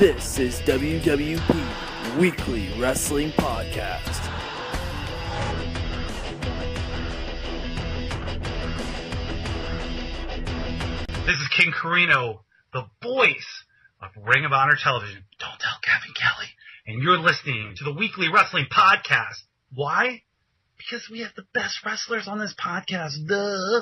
This is WWP Weekly Wrestling Podcast. This is King Corino, the voice of Ring of Honor Television. Don't tell Kevin Kelly. And you're listening to the Weekly Wrestling Podcast. Why? Because we have the best wrestlers on this podcast. Duh.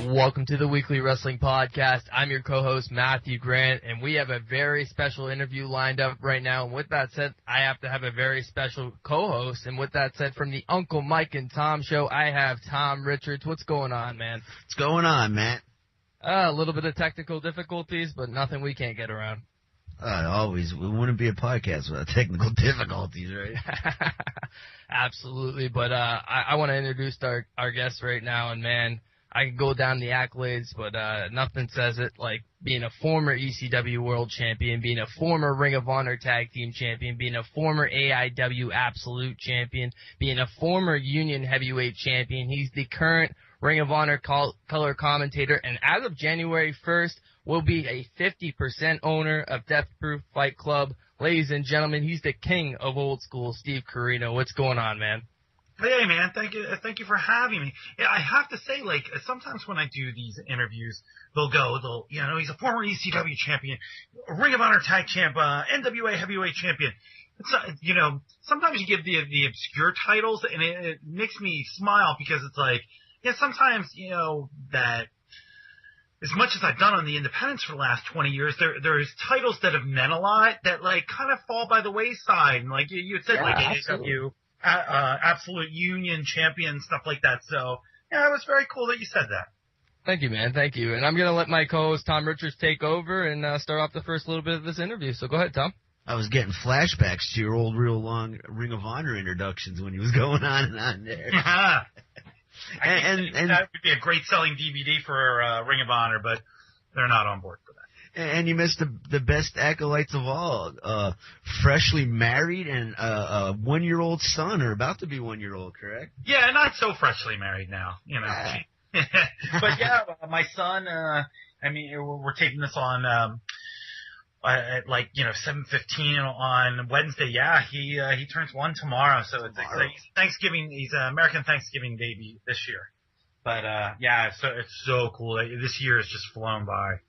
Welcome to the Weekly Wrestling Podcast. I'm your co-host, Matthew Grant, and we have a very special interview lined up right now. And with that said, I have to have a very special co-host. And with that said, from the Uncle Mike and Tom show, I have Tom Richards. What's going on, man? What's going on, Matt? A little bit of technical difficulties, but nothing we can't get around. Always. It wouldn't be a podcast without technical difficulties, right? Absolutely. But I want to introduce our guest right now, and man, I can go down the accolades, but nothing says it like being a former ECW World Champion, being a former Ring of Honor Tag Team Champion, being a former AIW Absolute Champion, being a former Union Heavyweight Champion. He's the current Ring of Honor color commentator, and as of January 1st, will be a 50% owner of Deathproof Fight Club. Ladies and gentlemen, he's the king of old school, Steve Corino. What's going on, man? Hey, man, thank you for having me. Yeah, I have to say, like, sometimes when I do these interviews, he's a former ECW champion, Ring of Honor Tag Champ, NWA Heavyweight Champion. It's, sometimes you give the obscure titles, and it makes me smile because it's like, yeah, sometimes, that as much as I've done on the independents for the last 20 years, there's titles that have meant a lot that, like, kind of fall by the wayside. And, like, you had said, like, AEW. Absolute Union Champion, stuff like that. So, yeah, it was very cool that you said that. Thank you, man. Thank you. And I'm going to let my co-host Tom Richards take over and start off the first little bit of this interview. So go ahead, Tom. I was getting flashbacks to your old real long Ring of Honor introductions when he was going on and on there. and that would be a great selling DVD for Ring of Honor, but they're not on board for that. And you missed the best acolytes of all. Freshly married and a 1-year-old son, or about to be 1-year-old, correct? Yeah, not so freshly married now, But yeah, my son, we're taping this on at 7:15 on Wednesday. Yeah, he turns 1 tomorrow, so it's Thanksgiving. He's an American Thanksgiving baby this year. But so it's so cool. This year has just flown by.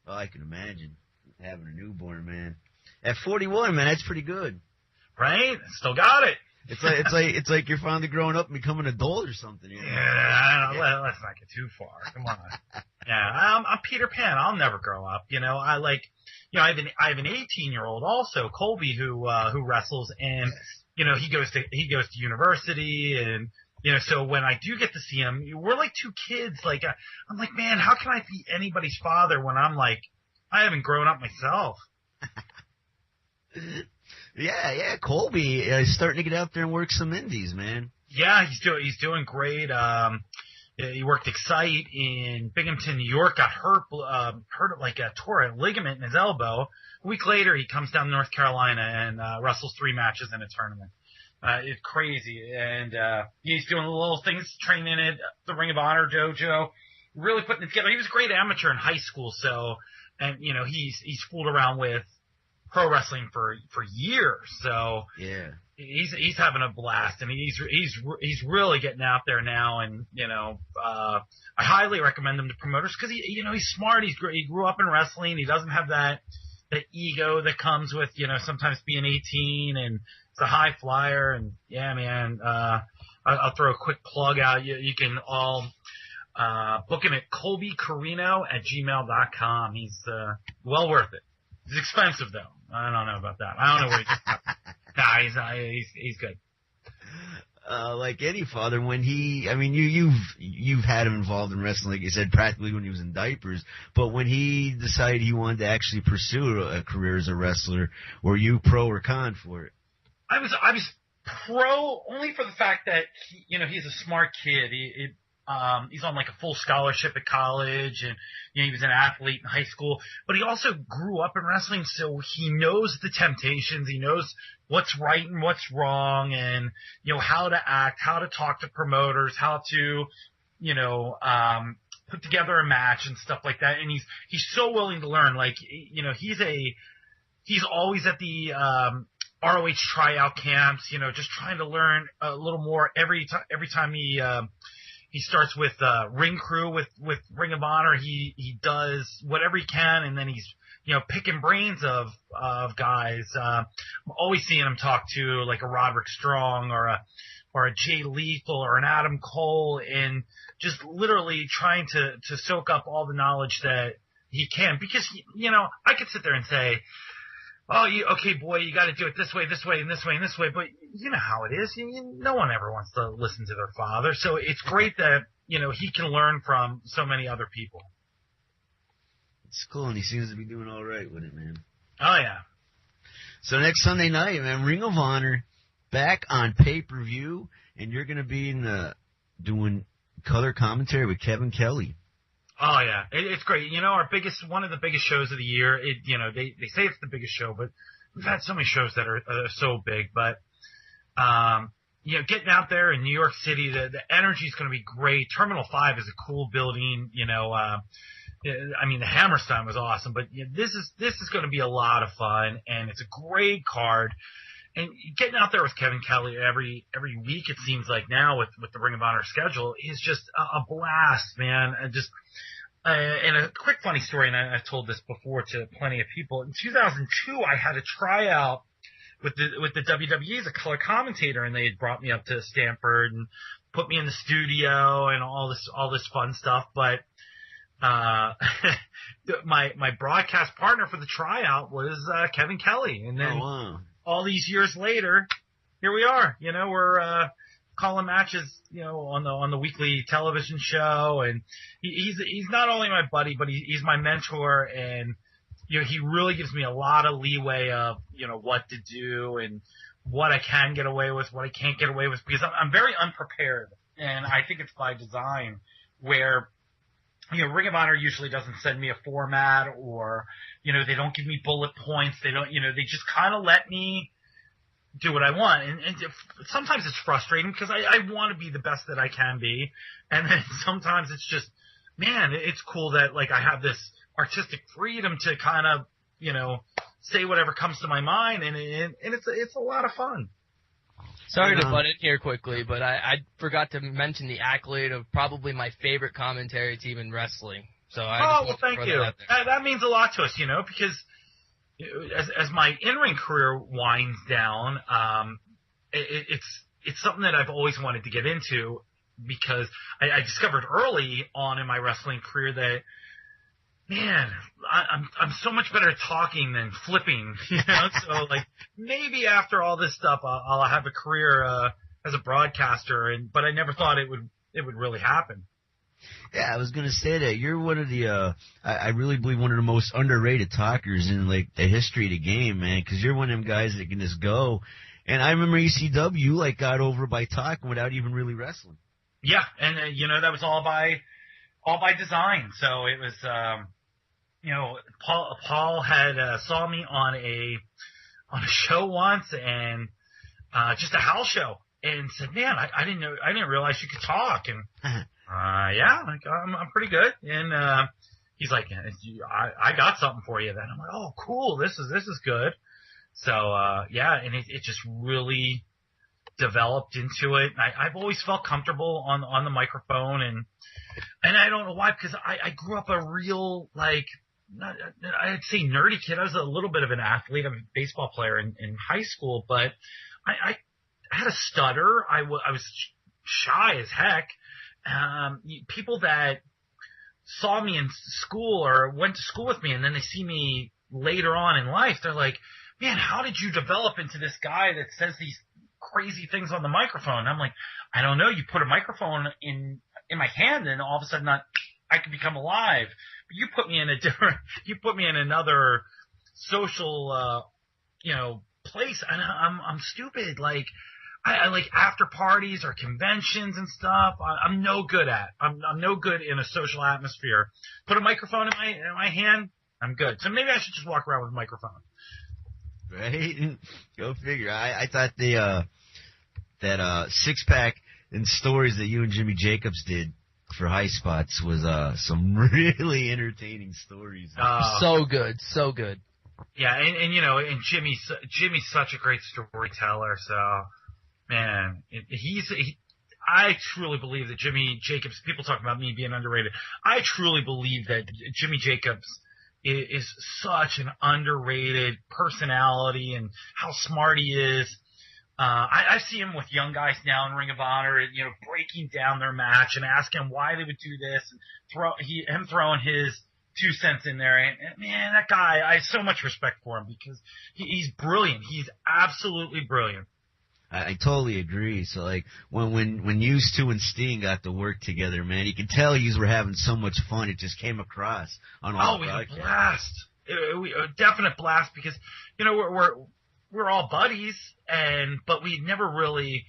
Well, I can imagine having a newborn, man. At 41, man, that's pretty good. Right? Still got it. It's like you're finally growing up and becoming an adult or something. You know? Yeah, let's not get too far. Come on. Yeah, I'm Peter Pan. I'll never grow up. I have an 18-year-old also, Colby, who wrestles, and he goes to university, and so when I do get to see him, we're like two kids. Like, I'm like, man, how can I be anybody's father when I'm like, I haven't grown up myself? Yeah, Colby is starting to get out there and work some indies, man. Yeah, he's doing great. He worked Excite in Binghamton, New York. Got hurt tore a ligament in his elbow. A week later, he comes down to North Carolina and wrestles 3 matches in a tournament. It's crazy, and he's doing little things, training at the Ring of Honor dojo, really putting it together. He was a great amateur in high school, and he's fooled around with pro wrestling for years, so yeah, he's having a blast, and he's really getting out there now, and I highly recommend him to promoters because he's smart. He grew up in wrestling. He doesn't have that ego that comes with sometimes being 18 and. It's a high flyer, and yeah, man, I'll throw a quick plug out. You can all book him at colbycorino@gmail.com. He's well worth it. He's expensive, though. I don't know about that. I don't know where he's good. Like any father, when you've had him involved in wrestling, like you said, practically when he was in diapers, but when he decided he wanted to actually pursue a career as a wrestler, were you pro or con for it? I was pro only for the fact that he's a smart kid. He's on like a full scholarship at college, and he was an athlete in high school. But he also grew up in wrestling, so he knows the temptations. He knows what's right and what's wrong, and how to act, how to talk to promoters, how to put together a match and stuff like that. And he's so willing to learn. Like he's always at the ROH tryout camps, just trying to learn a little more every time he starts with ring crew with Ring of Honor. He does whatever he can, and then he's picking brains of guys. I'm always seeing him talk to like a Roderick Strong or a Jay Lethal or an Adam Cole, and just literally trying to soak up all the knowledge that he can. Because I could sit there and say, oh, okay, boy, you got to do it this way, this way, and this way, and this way. But you know how it is. No one ever wants to listen to their father. So it's great that, he can learn from so many other people. It's cool, and he seems to be doing all right with it, man. Oh, yeah. So next Sunday night, man, Ring of Honor back on pay-per-view, and you're going to be doing color commentary with Kevin Kelly. Oh yeah, it's great. One of the biggest shows of the year. They say it's the biggest show, but we've had so many shows that are so big. But getting out there in New York City, the energy is going to be great. Terminal 5 is a cool building. The Hammerstein was awesome, but this is going to be a lot of fun, and it's a great card. And getting out there with Kevin Kelly every week, it seems like now with the Ring of Honor schedule, is just a blast, man. And a quick funny story, and I've told this before to plenty of people. In 2002, I had a tryout with the WWE as a color commentator, and they had brought me up to Stanford and put me in the studio and all this fun stuff. But my broadcast partner for the tryout was Kevin Kelly, and then. Oh, wow. All these years later, here we are. We're calling matches, on the weekly television show, and he's not only my buddy, but he's my mentor, and he really gives me a lot of leeway of what to do and what I can get away with, what I can't get away with, because I'm very unprepared, and I think it's by design where. Ring of Honor usually doesn't send me a format, or, they don't give me bullet points. They don't, they just kind of let me do what I want. And sometimes it's frustrating because I want to be the best that I can be. And then sometimes it's just, man, it's cool that like I have this artistic freedom to kind of, say whatever comes to my mind. And it's a lot of fun. Sorry to butt in here quickly, but I forgot to mention the accolade of probably my favorite commentary team in wrestling. So thank you. That means a lot to us, because as my in-ring career winds down, it's something that I've always wanted to get into, because I discovered early on in my wrestling career that, man, I'm so much better at talking than flipping, So like maybe after all this stuff, I'll have a career as a broadcaster, but I never thought it would really happen. Yeah, I was gonna say that you're one of the I really believe one of the most underrated talkers in like the history of the game, man. Because you're one of them guys that can just go. And I remember ECW got over by talking without even really wrestling. Yeah, and that was all by design. So it was. Paul had saw me on a show once, and just a house show, and said, "Man, I didn't realize you could talk." And yeah, like I'm pretty good. And he's like, "I got something for you." Then I'm like, "Oh, cool. This is good." So yeah, and it just really developed into it. I've always felt comfortable on the microphone, and I don't know why, because I grew up a real I'd say nerdy kid. I was a little bit of an athlete. I'm a baseball player in high school, but I had a stutter. I was shy as heck. People that saw me in school or went to school with me, and then they see me later on in life, they're like, "Man, how did you develop into this guy that says these crazy things on the microphone?" And I'm like, "I don't know. You put a microphone in my hand, and all of a sudden I could become alive. But you put me in another social, place, and I'm stupid. Like, I like after parties or conventions and stuff. I'm no good at. I'm no good in a social atmosphere. Put a microphone in my hand, I'm good. So maybe I should just walk around with a microphone. Right? Go figure. I thought that 6-pack and stories that you and Jimmy Jacobs did for High Spots was some really entertaining stories. So good. Yeah, and you know, and Jimmy's such a great storyteller. So, man, I truly believe that Jimmy Jacobs. People talk about me being underrated. I truly believe that Jimmy Jacobs is such an underrated personality, and how smart he is. I see him with young guys now in Ring of Honor, you know, breaking down their match and asking why they would do this, and him throwing his 2 cents in there. And man, that guy, I have so much respect for him because he's brilliant. He's absolutely brilliant. I totally agree. So like when you two and Steen got to work together, man, you could tell you were having so much fun. It just came across on all the broadcasts. We had a blast. A definite blast because, you know, we're all buddies, but we'd never really.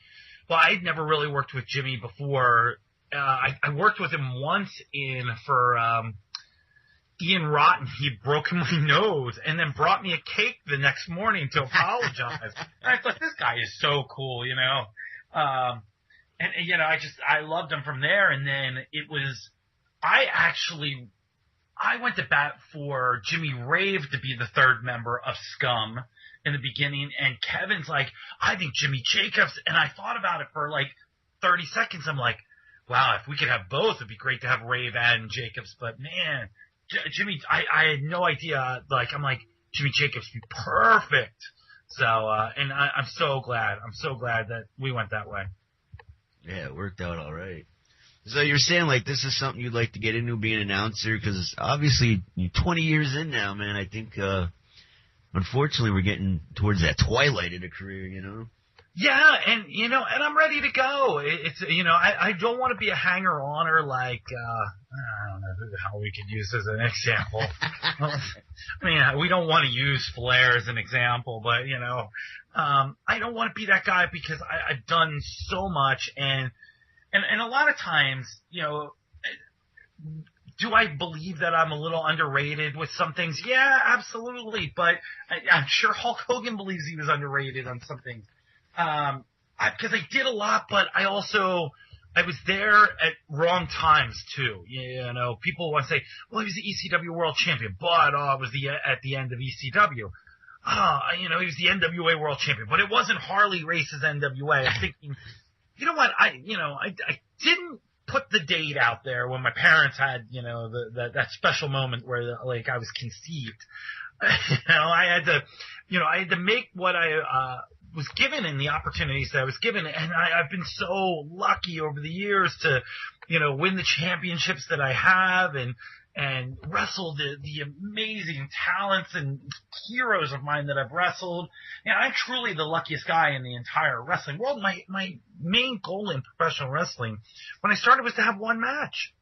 Well, I'd never really worked with Jimmy before. I worked with him once for Ian Rotten. He broke my nose and then brought me a cake the next morning to apologize. And I thought, this guy is so cool, you know. And you know, I loved him from there. And then I went to bat for Jimmy Rave to be the third member of Scum in the beginning, and Kevin's like, I think Jimmy Jacobs, and I thought about it for like 30 seconds. I'm like, wow, if we could have both, it'd be great to have Rave and Jacobs, but man, Jimmy, I had no idea. Like, I'm like, Jimmy Jacobs would be perfect. So, and I'm so glad that we went that way. Yeah, it worked out all right. So you're saying, like, this is something you'd like to get into, being an announcer, because obviously you're 20 years in now, man. I think, unfortunately, we're getting towards that twilight of the career, you know? Yeah, and, you know, and I'm ready to go. It's, you know, I don't want to be a hanger-oner like, I don't know who the hell we could use as an example. I mean, we don't want to use Flair as an example, but, you know, I don't want to be that guy because I've done so much, and a lot of times, you know, do I believe that I'm a little underrated with some things? Yeah, absolutely. But I'm sure Hulk Hogan believes he was underrated on some things. Because I did a lot, but I was there at wrong times too. You know, people want to say, well, he was the ECW World Champion, but it was at the end of ECW. You know, he was the NWA World Champion, but it wasn't Harley Race's NWA. I'm thinking, you know what? I didn't put the date out there when my parents had, you know, that special moment where, like, I was conceived. You know, I had to make what I was given and the opportunities that I was given, and I've been so lucky over the years to, you know, win the championships that I have and wrestle the amazing talents and heroes of mine that I've wrestled. You know, I'm truly the luckiest guy in the entire wrestling world. My main goal in professional wrestling when I started was to have one match.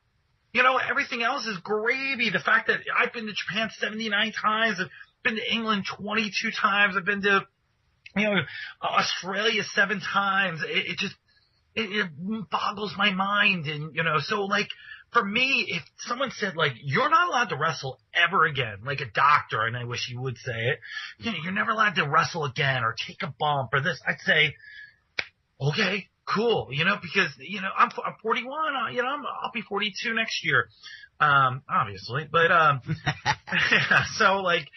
You know, everything else is gravy. The fact that I've been to Japan 79 times, I've been to England 22 times, I've been to, you know, Australia 7 times. It boggles my mind. And, you know, so, like, for me, if someone said, like, you're not allowed to wrestle ever again, like a doctor, and I wish he would say it, you know, you're never allowed to wrestle again or take a bump or this, I'd say, okay, cool, you know, because, you know, I'm 41, you know, I'll be 42 next year, obviously, but, so, like,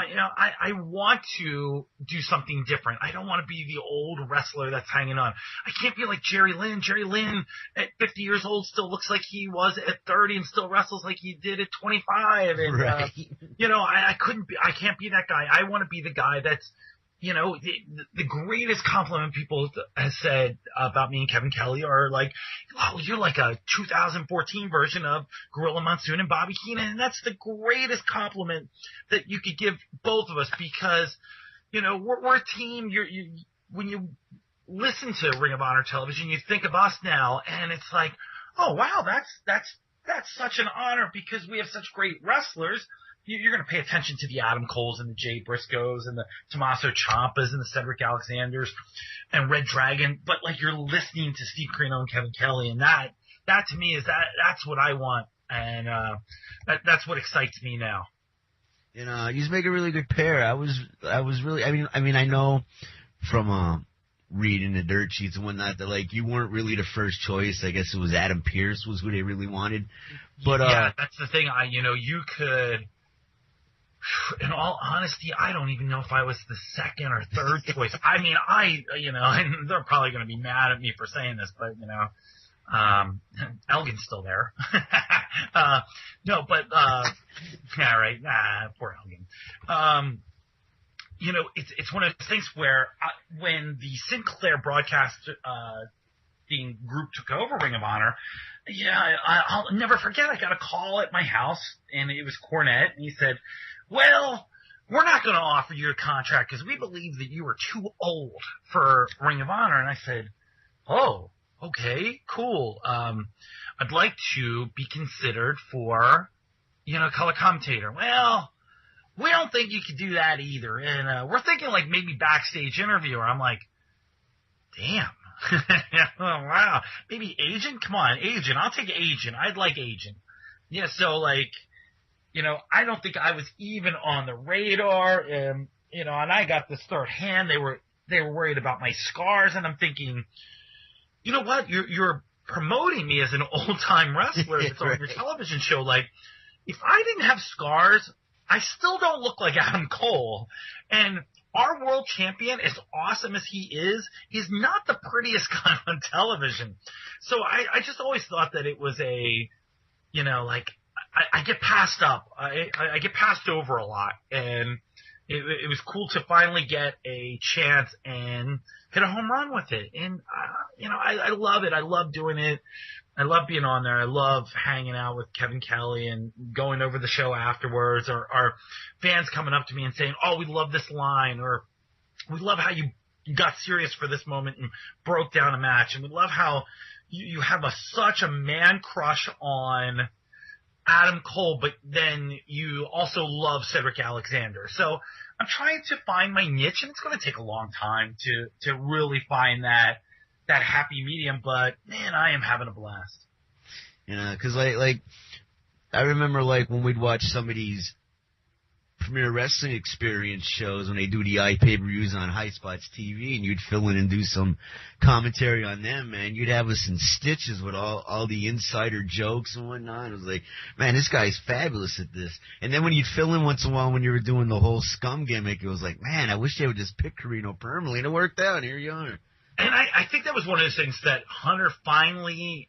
you know, I want to do something different. I don't want to be the old wrestler that's hanging on. I can't be like Jerry Lynn. Jerry Lynn at 50 years old still looks like he was at 30 and still wrestles like he did at 25. And, right. You know, I can't be that guy. I want to be the guy that's, you know, the greatest compliment people have said about me and Kevin Kelly are like, oh, you're like a 2014 version of Gorilla Monsoon and Bobby Heenan. And that's the greatest compliment that you could give both of us because, you know, we're a team. When you listen to Ring of Honor television, you think of us now and it's like, oh, wow, that's such an honor because we have such great wrestlers. you're going to pay attention to the Adam Coles and the Jay Briscoes and the Tommaso Ciampas and the Cedric Alexanders and Red Dragon, but like you're listening to Steve Corino and Kevin Kelly, and that to me that's what I want, and that's what excites me now. You just make a really good pair. I was really, I mean, I know from reading the dirt sheets and whatnot that like you weren't really the first choice. I guess it was Adam Pearce was who they really wanted. But yeah, that's the thing. You could. In all honesty, I don't even know if I was the second or third choice. I mean, and they're probably going to be mad at me for saying this, but Elgin's still there. No, but yeah, right. Nah, poor Elgin. It's one of those things where when the Sinclair broadcast group took over Ring of Honor, I'll never forget. I got a call at my house, and it was Cornette, and he said, "Well, we're not going to offer you a contract because we believe that you are too old for Ring of Honor." And I said, "Oh, okay, cool. I'd like to be considered for, color commentator." "Well, we don't think you could do that either. And we're thinking like maybe backstage interviewer." I'm like, damn. Oh, wow. Maybe agent? Come on, agent. I'll take agent. I'd like agent. Yeah, so like, I don't think I was even on the radar. And I got this third hand. They were worried about my scars. And I'm thinking, you know what? You're promoting me as an old-time wrestler that's on your television show. Like, if I didn't have scars, I still don't look like Adam Cole. And our world champion, as awesome as he is not the prettiest guy on television. So I just always thought that it was I get passed up. I get passed over a lot. And it was cool to finally get a chance and hit a home run with it. And, I love it. I love doing it. I love being on there. I love hanging out with Kevin Kelly and going over the show afterwards, or fans coming up to me and saying, "Oh, we love this line," or "We love how you got serious for this moment and broke down a match," and "We love how you have such a man crush on Adam Cole, but then you also love Cedric Alexander." So I'm trying to find my niche, and it's going to take a long time to really find that happy medium, but man, I am having a blast. Because like I remember like when we'd watch some of these Premier Wrestling Experience shows when they do the pay-per-views on High Spots TV, and you'd fill in and do some commentary on them, man. You'd have us in stitches with all the insider jokes and whatnot. It was like, man, this guy's fabulous at this. And then when you'd fill in once in a while when you were doing the whole scum gimmick, it was like, man, I wish they would just pick Corino permanently, and it worked out. Here you are. And I think that was one of those things that Hunter finally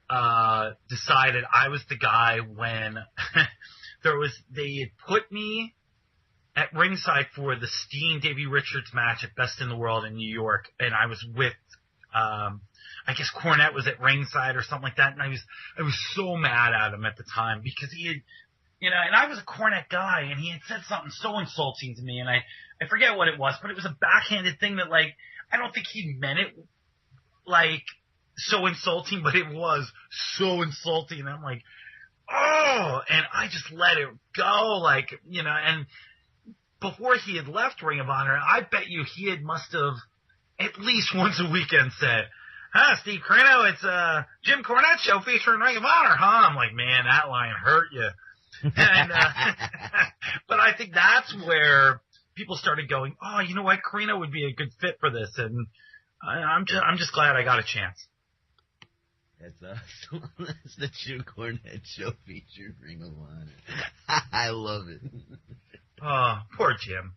decided I was the guy when they had put me at ringside for the Steen Davey Richards match at Best in the World in New York, and I was with I guess Cornette was at ringside or something like that, and I was so mad at him at the time because he had, and I was a Cornette guy, and he had said something so insulting to me, and I forget what it was, but it was a backhanded thing that like I don't think he meant it like so insulting, but it was so insulting. And I'm like, oh, and I just let it go, like, and before he had left Ring of Honor, I bet you must have at least once a weekend said, Steve Corino, it's Jim Cornette show featuring Ring of Honor, huh? I'm like, man, that line hurt you. And, but I think that's where people started going, oh, you know what, Corino would be a good fit for this, and I'm just glad I got a chance. That's awesome. That's the Jim Cornette show featuring Ring of Honor. I love it. Oh, poor Jim.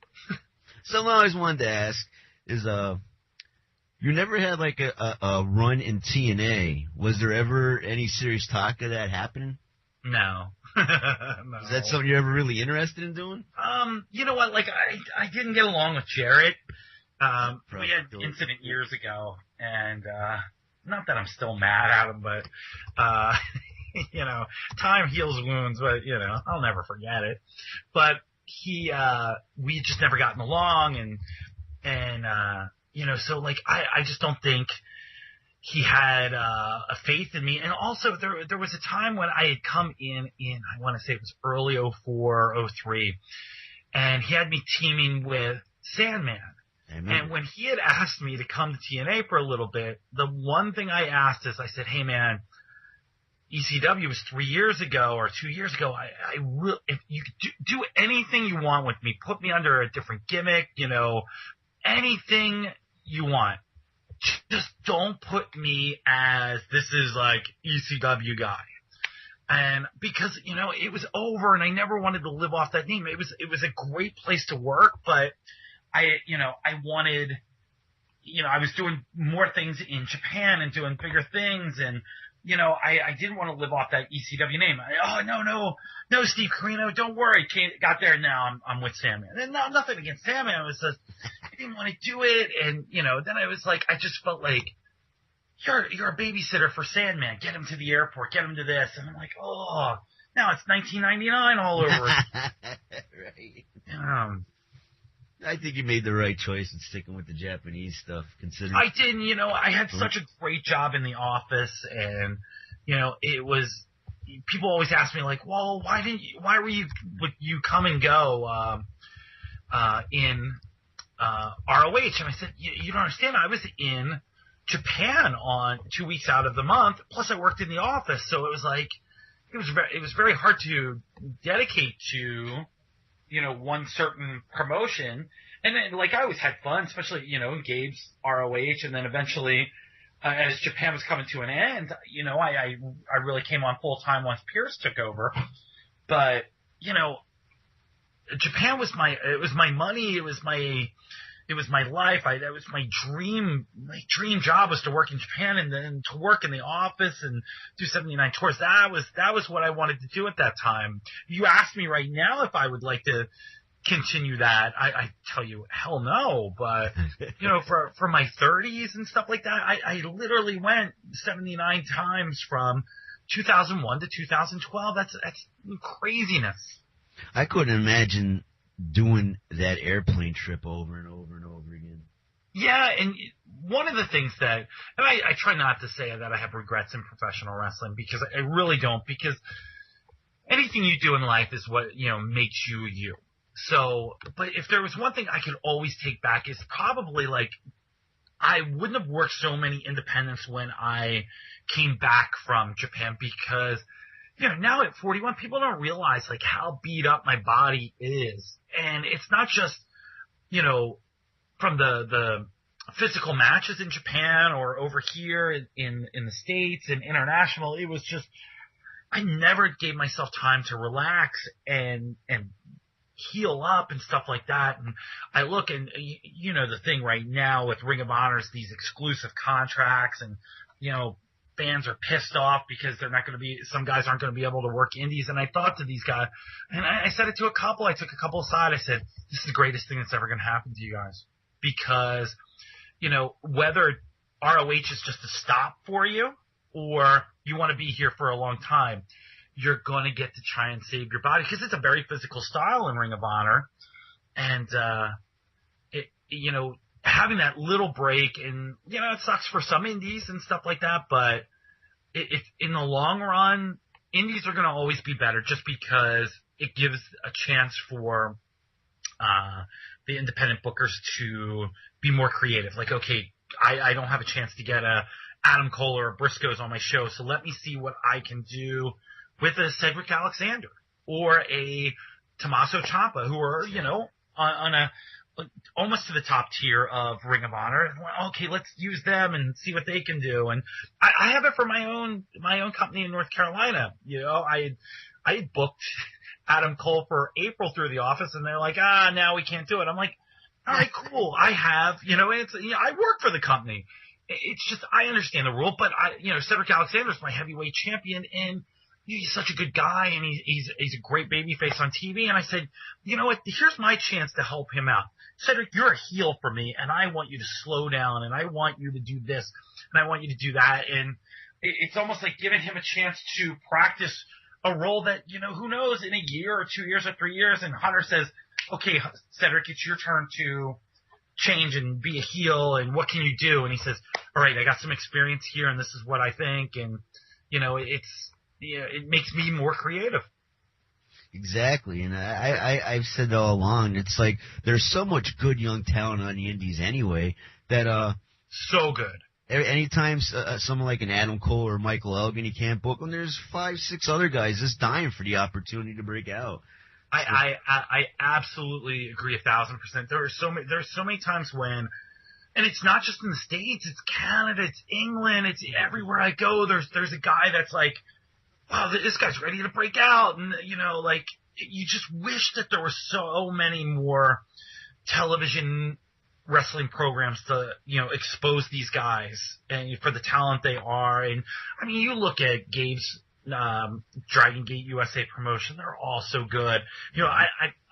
Something I always wanted to ask is, you never had like a run in TNA. Was there ever any serious talk of that happening? No. No. Is that something you're ever really interested in doing? You know what? Like I didn't get along with Jarrett. We had an incident years ago, and not that I'm still mad at him, but time heals wounds. But I'll never forget it. But we had just never gotten along, and so like I just don't think he had a faith in me. And also there was a time when I had come in, I want to say it was early 04, 03, and he had me teaming with Sandman. And when he had asked me to come to TNA for a little bit, the one thing I asked is I said, hey, man, ECW was 3 years ago or 2 years ago. I will, if you do anything you want with me, put me under a different gimmick, you know, anything you want. Just don't put me as this is like ECW guy. And because, you know, it was over and I never wanted to live off that name. It was a great place to work, but I wanted, you know, I was doing more things in Japan and doing bigger things, and, you know, I didn't want to live off that ECW name. No, Steve Corino, don't worry. Got there now. I'm with Sandman. And nothing against Sandman. It was just, I didn't want to do it. And, you know, then I was like, I just felt like, you're a babysitter for Sandman. Get him to the airport. Get him to this. And I'm like, oh, now it's 1999 all over. Right. I think you made the right choice in sticking with the Japanese stuff, considering. I didn't, you know, I had such a great job in the office, and, you know, it was, people always ask me, like, well, would you come and go, in, ROH? And I said, you don't understand, I was in Japan on 2 weeks out of the month, plus I worked in the office, so it was like, it was very hard to dedicate to, you know, one certain promotion. And then, like, I always had fun, especially, you know, in Gabe's ROH, and then eventually, as Japan was coming to an end, you know, I really came on full time once Pierce took over. But, you know, Japan was my money, it was my life. That was my dream job was to work in Japan and then to work in the office and do 79 tours. That was what I wanted to do at that time. You asked me right now if I would like to continue that. I tell you, hell no. But, you know, for my 30s and stuff like that, I literally went 79 times from 2001 to 2012. That's craziness. I couldn't imagine doing that airplane trip over and over and over again. Yeah, and one of the things that, and I try not to say that I have regrets in professional wrestling, because I really don't, because anything you do in life is what, you know, makes you you. So, but if there was one thing I could always take back, is probably, like, I wouldn't have worked so many independents when I came back from Japan, because, you know, now at 41, people don't realize, like, how beat up my body is. And it's not just, you know, from the physical matches in Japan or over here in the States and international. It was just, I never gave myself time to relax and heal up and stuff like that. And I look, and, you know, the thing right now with Ring of Honor is these exclusive contracts, and, you know, fans are pissed off because some guys aren't going to be able to work indies. And I thought to these guys, and I said it to a couple, I took a couple aside, I said, this is the greatest thing that's ever going to happen to you guys. Because, you know, whether ROH is just a stop for you or you want to be here for a long time, you're going to get to try and save your body, because it's a very physical style in Ring of Honor. And, you know, having that little break, and, you know, it sucks for some indies and stuff like that, but it in the long run, indies are going to always be better, just because it gives a chance for the independent bookers to be more creative. Like, okay, I don't have a chance to get a Adam Cole or a Briscoes on my show, so let me see what I can do with a Cedric Alexander or a Tommaso Ciampa, who are, you know, on a almost to the top tier of Ring of Honor. Okay, let's use them and see what they can do. And I have it for my own company in North Carolina. You know, I had booked Adam Cole for April through the office, and they're like, now we can't do it. I'm like, all right, cool. I have, you know, I work for the company. It's just, I understand the rule, but Cedric Alexander's my heavyweight champion, and he's such a good guy, and he's a great babyface on TV. And I said, you know what? Here's my chance to help him out. Cedric, you're a heel for me, and I want you to slow down, and I want you to do this, and I want you to do that. And it's almost like giving him a chance to practice a role that, you know, who knows, in a year or 2 years or 3 years, and Hunter says, okay, Cedric, it's your turn to change and be a heel, and what can you do? And he says, all right, I got some experience here, and this is what I think, and it makes me more creative. Exactly, and I've said all along, it's like there's so much good young talent on the indies anyway that so good. Anytime someone like an Adam Cole or Michael Elgin, you can't book them, there's 5-6 other guys just dying for the opportunity to break out. I absolutely agree 1,000%. There's so many times when, and it's not just in the States, it's Canada, it's England, it's everywhere I go. There's a guy that's like, wow, this guy's ready to break out, and like you just wish that there were so many more television wrestling programs to expose these guys and for the talent they are. And I mean, you look at Gabe's Dragon Gate USA promotion, they're all so good.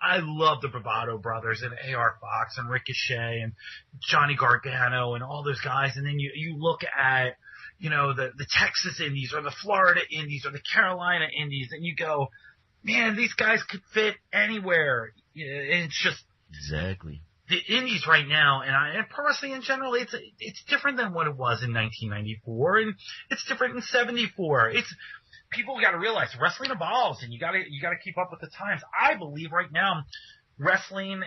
I love the Bravado brothers and AR Fox and Ricochet and Johnny Gargano and all those guys. And then you look at the Texas indies or the Florida indies or the Carolina indies, and you go, man, these guys could fit anywhere. And it's just exactly the indies right now, and pro wrestling in general. It's different than what it was in 1994, and it's different in '74. People got to realize wrestling evolves, and you got to keep up with the times. I believe right now, wrestling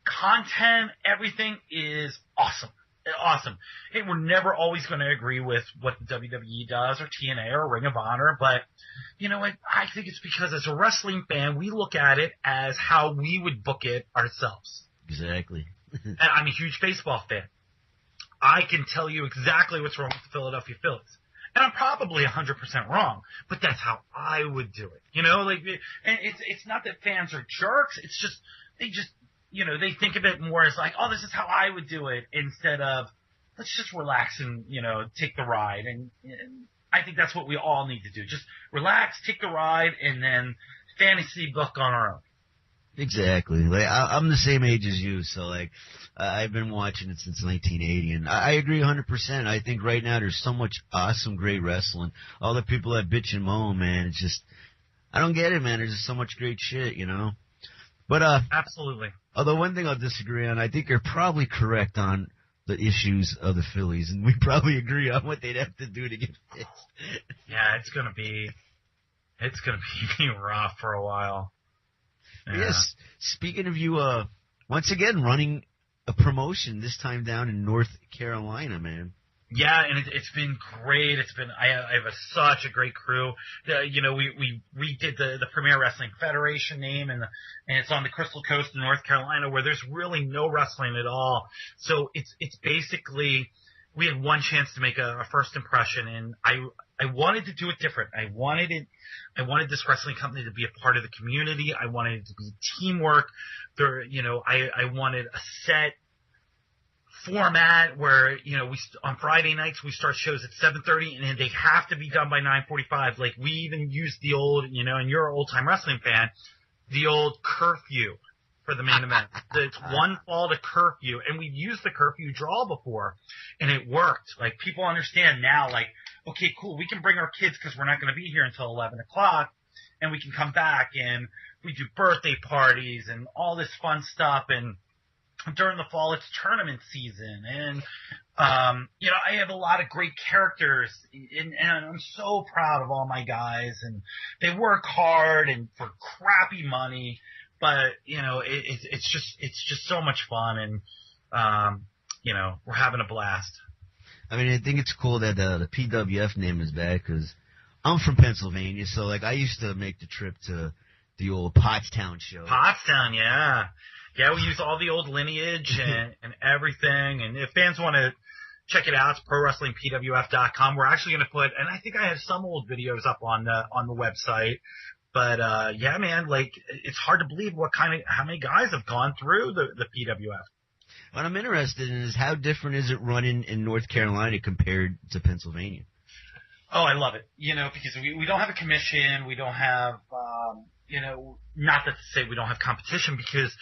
content, everything is awesome. Awesome. Hey, we're never always going to agree with what the WWE does or TNA or Ring of Honor, but you know what? I think it's because as a wrestling fan, we look at it as how we would book it ourselves. Exactly. And I'm a huge baseball fan. I can tell you exactly what's wrong with the Philadelphia Phillies. And I'm probably 100% wrong, but that's how I would do it. And it's not that fans are jerks. It's just, they think of it more as like, oh, this is how I would do it, instead of let's just relax and, take the ride. And I think that's what we all need to do. Just relax, take the ride, and then fantasy book on our own. Exactly. Like I'm the same age as you, so like I've been watching it since 1980, and I agree 100%. I think right now there's so much awesome, great wrestling. All the people that bitch and moan, man, it's just I don't get it, man. There's just so much great shit, But absolutely. Although one thing I'll disagree on, I think you're probably correct on the issues of the Phillies, and we probably agree on what they'd have to do to get fixed. Yeah, it's gonna be rough for a while. Yeah. Yes. Speaking of you, once again running a promotion, this time down in North Carolina, man. Yeah, and it's been great. I have such a great crew. We redid the Premier Wrestling Federation name, and it's on the Crystal Coast in North Carolina, where there's really no wrestling at all. So it's basically, we had one chance to make a first impression, and I wanted to do it different. I wanted this wrestling company to be a part of the community. I wanted it to be teamwork. I wanted a set format where, on Friday nights we start shows at 7:30, and they have to be done by 9:45. Like, we even used the old, and you're an old-time wrestling fan, the old curfew for the main event. It's one fall to curfew, and we've used the curfew draw before, and it worked. Like, people understand now, like, okay, cool, we can bring our kids because we're not going to be here until 11 o'clock, and we can come back, and we do birthday parties and all this fun stuff, and during the fall, it's tournament season, and I have a lot of great characters, and I'm so proud of all my guys, and they work hard and for crappy money, but it's just so much fun, and we're having a blast. I mean, I think it's cool that the PWF name is back, because I'm from Pennsylvania, so like I used to make the trip to the old Pottstown show. Pottstown, yeah. Yeah, we use all the old lineage and everything. And if fans want to check it out, it's ProWrestlingPWF.com. We're actually going to put, and I think I have some old videos up on the website. But yeah, man, like, it's hard to believe how many guys have gone through the PWF. What I'm interested in is how different is it running in North Carolina compared to Pennsylvania? Oh, I love it. Because we don't have a commission, we don't have, not that to say we don't have competition, because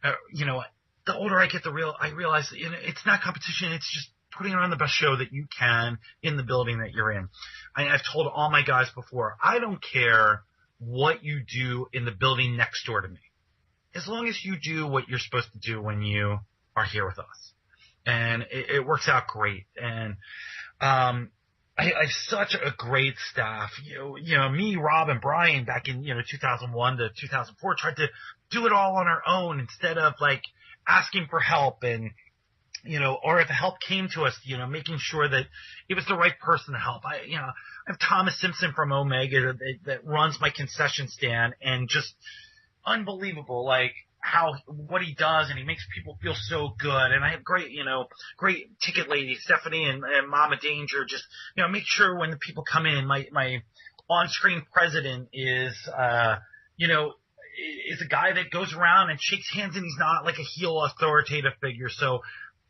the older I get, I realize that, it's not competition. It's just putting on the best show that you can in the building that you're in. I've told all my guys before, I don't care what you do in the building next door to me, as long as you do what you're supposed to do when you are here with us. And it works out great. And I have such a great staff. You know, me, Rob, and Brian back in 2001 to 2004 tried to do it all on our own instead of like asking for help, and or if help came to us, making sure that it was the right person to help. I have Thomas Simpson from Omega that runs my concession stand, and just unbelievable, like what he does, and he makes people feel so good. And I have great ticket ladies, Stephanie and Mama Danger, just, make sure when the people come in, my on-screen president is a guy that goes around and shakes hands, and he's not like a heel authoritative figure. So,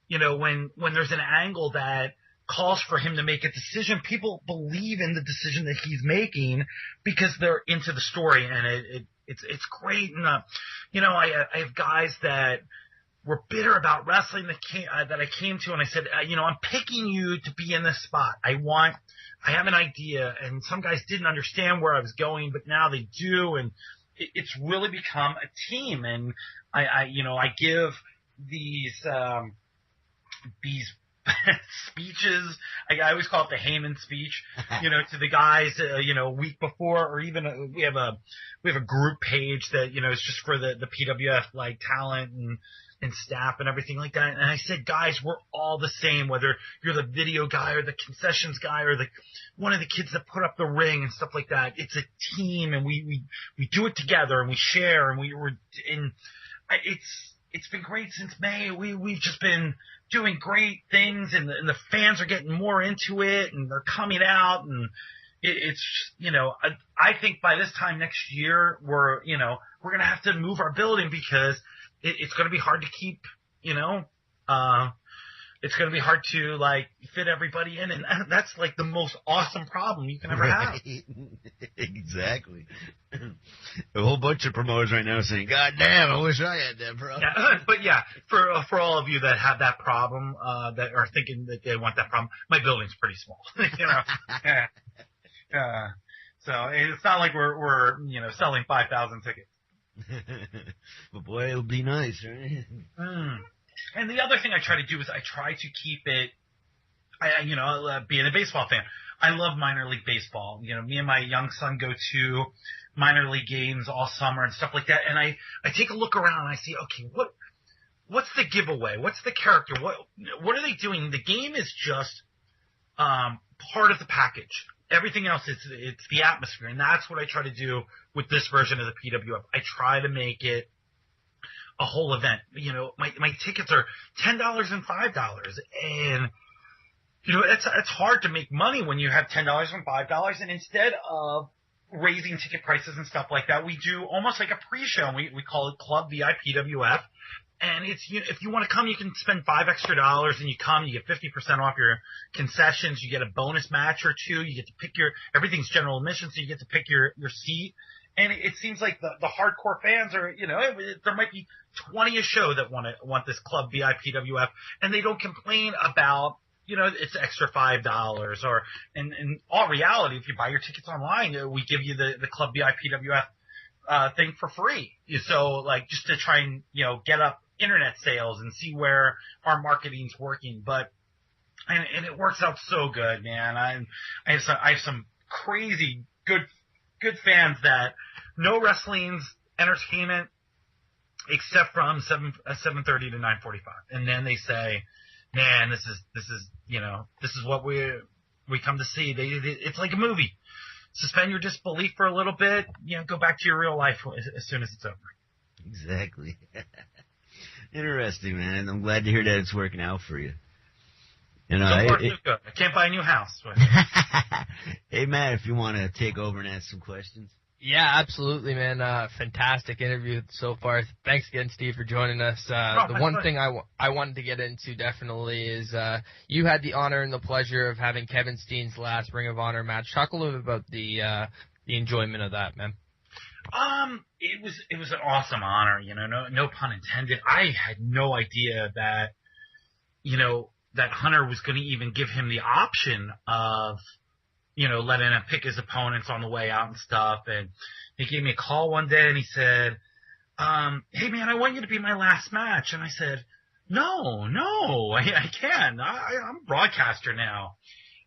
when there's an angle that calls for him to make a decision, people believe in the decision that he's making because they're into the story, and it's great. And I have guys that were bitter about wrestling that I came to, and I said, I'm picking you to be in this spot. I have an idea, and some guys didn't understand where I was going, but now they do, and it's really become a team. And I give these speeches. I always call it the Heyman speech, to the guys, a week before, or even we have a group page that, is just for the PWF, like, talent and staff and everything like that. And I said, guys, we're all the same, whether you're the video guy or the concessions guy or one of the kids that put up the ring and stuff like that. It's a team, and we do it together, and we share, and it's been great since May. We've just been doing great things, and the fans are getting more into it, and they're coming out, and it's I think by this time next year we're gonna have to move our building because it's gonna be hard to keep it's going to be hard to, like, fit everybody in, and that's, like, the most awesome problem you can ever have. Exactly. A whole bunch of promoters right now saying, God damn, I wish I had that problem. Yeah, but, yeah, for all of you that have that problem, that are thinking that they want that problem, my building's pretty small, So it's not like we're selling 5,000 tickets. But, boy, it would be nice, right? And the other thing I try to do is I try to keep it, being a baseball fan, I love minor league baseball. Me and my young son go to minor league games all summer and stuff like that. And I take a look around and I see, okay, what's the giveaway? What's the character? What are they doing? The game is just part of the package. Everything else, it's the atmosphere. And that's what I try to do with this version of the PWF. I try to make it a whole event. My tickets are $10 and $5, and it's hard to make money when you have $10 and $5. And instead of raising ticket prices and stuff like that, we do almost like a pre-show. And we call it Club VIP PWF. And it's if you want to come, you can spend $5 extra, and you come, you get 50% off your concessions. You get a bonus match or two. You get to pick everything's general admission, so you get to pick your seat. And it seems like the hardcore fans are, there might be 20 a show that want this Club VIPWF, and they don't complain about, it's extra $5. Or in all reality, if you buy your tickets online, we give you the Club VIPWF thing for free. So, like, just to try and get up internet sales and see where our marketing's working. But and it works out so good, man. I have some crazy good fans that know wrestling's entertainment except from 7:30 to 9:45, and then they say, "Man, this is what we come to see." It's like a movie. Suspend your disbelief for a little bit. Go back to your real life as soon as it's over. Exactly. Interesting, man. I'm glad to hear that it's working out for you. So far, so good. I can't buy a new house. Hey, Matt, if you want to take over and ask some questions. Yeah, absolutely, man. Fantastic interview so far. Thanks again, Steve, for joining us. The one thing I wanted to get into definitely is you had the honor and the pleasure of having Kevin Steen's last Ring of Honor match. Talk a little bit about the enjoyment of that, man. It was an awesome honor. No pun intended. I had no idea that that Hunter was going to even give him the option of, letting him pick his opponents on the way out and stuff. And he gave me a call one day and he said, "Hey man, I want you to be my last match." And I said, no, I can't. I'm a broadcaster now.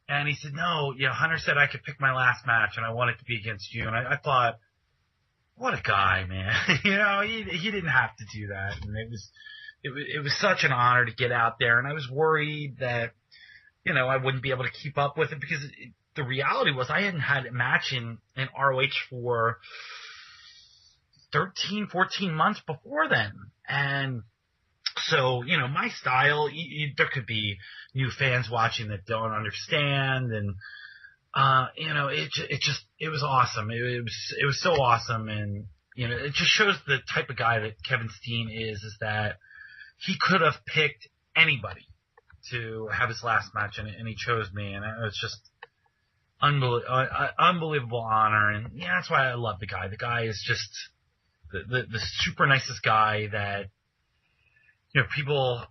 And he said, no, Hunter said I could pick my last match, and I want it to be against you. And I thought, what a guy, man. He didn't have to do that. And it was such an honor to get out there. And I was worried that, I wouldn't be able to keep up with it, because the reality was I hadn't had a match in ROH for 13, 14 months before then. And so, my style, there could be new fans watching that don't understand. And, it was awesome. It was so awesome. And, it just shows the type of guy that Kevin Steen is that he could have picked anybody to have his last match, and he chose me. And it was just unbelievable honor. And yeah, that's why I love the guy. The guy is just the super nicest guy that, people,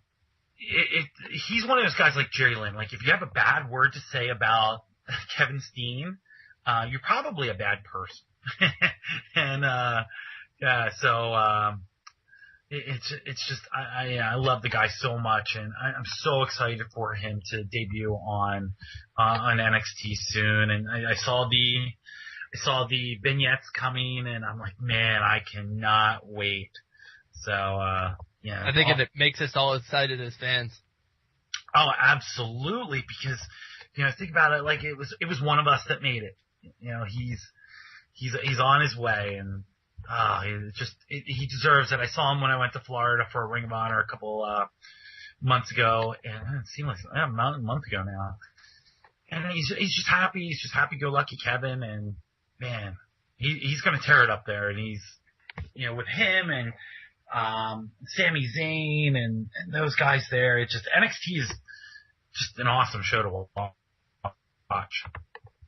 he's one of those guys like Jerry Lynn. Like, if you have a bad word to say about Kevin Steen, you're probably a bad person. And, it's just, I love the guy so much, and I'm so excited for him to debut on NXT soon. And I saw the vignettes coming, and I'm like, man, I cannot wait. So, yeah. I think it makes us all excited as fans. Oh, absolutely. Because, think about it, like it was one of us that made it. He's on his way, and he deserves it. I saw him when I went to Florida for Ring of Honor a couple months ago, and it seemed like a month ago now. And he's just happy. He's just happy-go-lucky Kevin, and man, he's going to tear it up there. And he's, with him and Sami Zayn and those guys there, it's just NXT is just an awesome show to watch.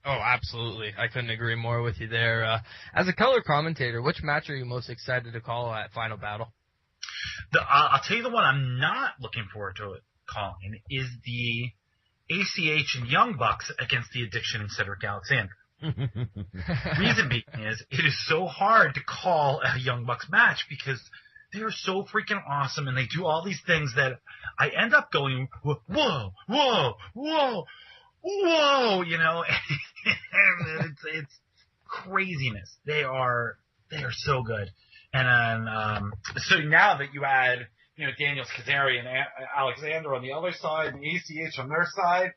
Oh, absolutely. I couldn't agree more with you there. As a color commentator, which match are you most excited to call at Final Battle? I'll tell you the one I'm not looking forward to calling is the ACH and Young Bucks against the Addiction and Cedric Alexander. Reason being is it is so hard to call a Young Bucks match because they are so freaking awesome, and they do all these things that I end up going, whoa, it's craziness. They are so good. And so now that you add, Daniel Kazarian and Alexander on the other side, and ACH on their side,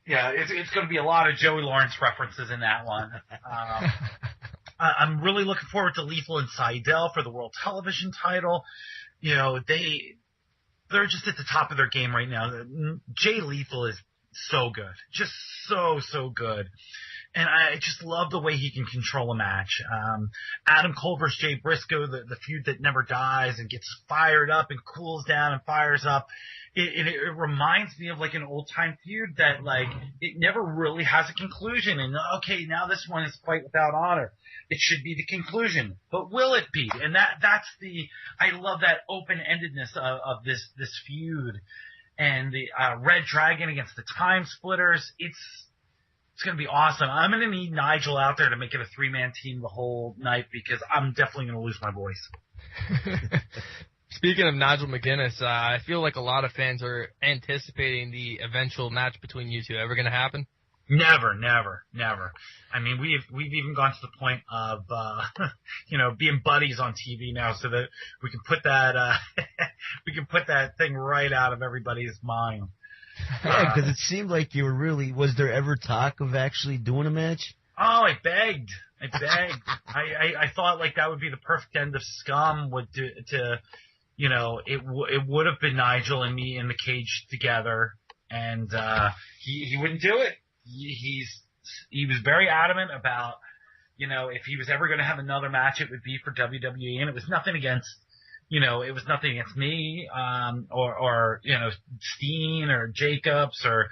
yeah, it's going to be a lot of Joey Lawrence references in that one. I'm really looking forward to Lethal and Seidel for the World Television title. They're just at the top of their game right now. Jay Lethal is so good. Just so good. And I just love the way he can control a match. Adam Cole versus Jay Briscoe, the feud that never dies and gets fired up and cools down and fires up. It reminds me of like an old time feud that like it never really has a conclusion. And okay, now this one is Fight Without Honor. It should be the conclusion, but will it be? And I love that open-endedness of this feud. And the Red Dragon against the Time Splitters, it's going to be awesome. I'm going to need Nigel out there to make it a 3-man team the whole night because I'm definitely going to lose my voice. Speaking of Nigel McGuinness, I feel like a lot of fans are anticipating the eventual match between you two. Ever going to happen? Never. I mean, we've even gone to the point of, being buddies on TV now so that we can put that thing right out of everybody's mind. Yeah, because it seemed like you were really, was there ever talk of actually doing a match? Oh, I begged. I thought like that would be the perfect end of Scum it would have been Nigel and me in the cage together, and, he wouldn't do it. He was very adamant about, if he was ever going to have another match, it would be for WWE, and it was nothing against, me, or Steen or Jacobs or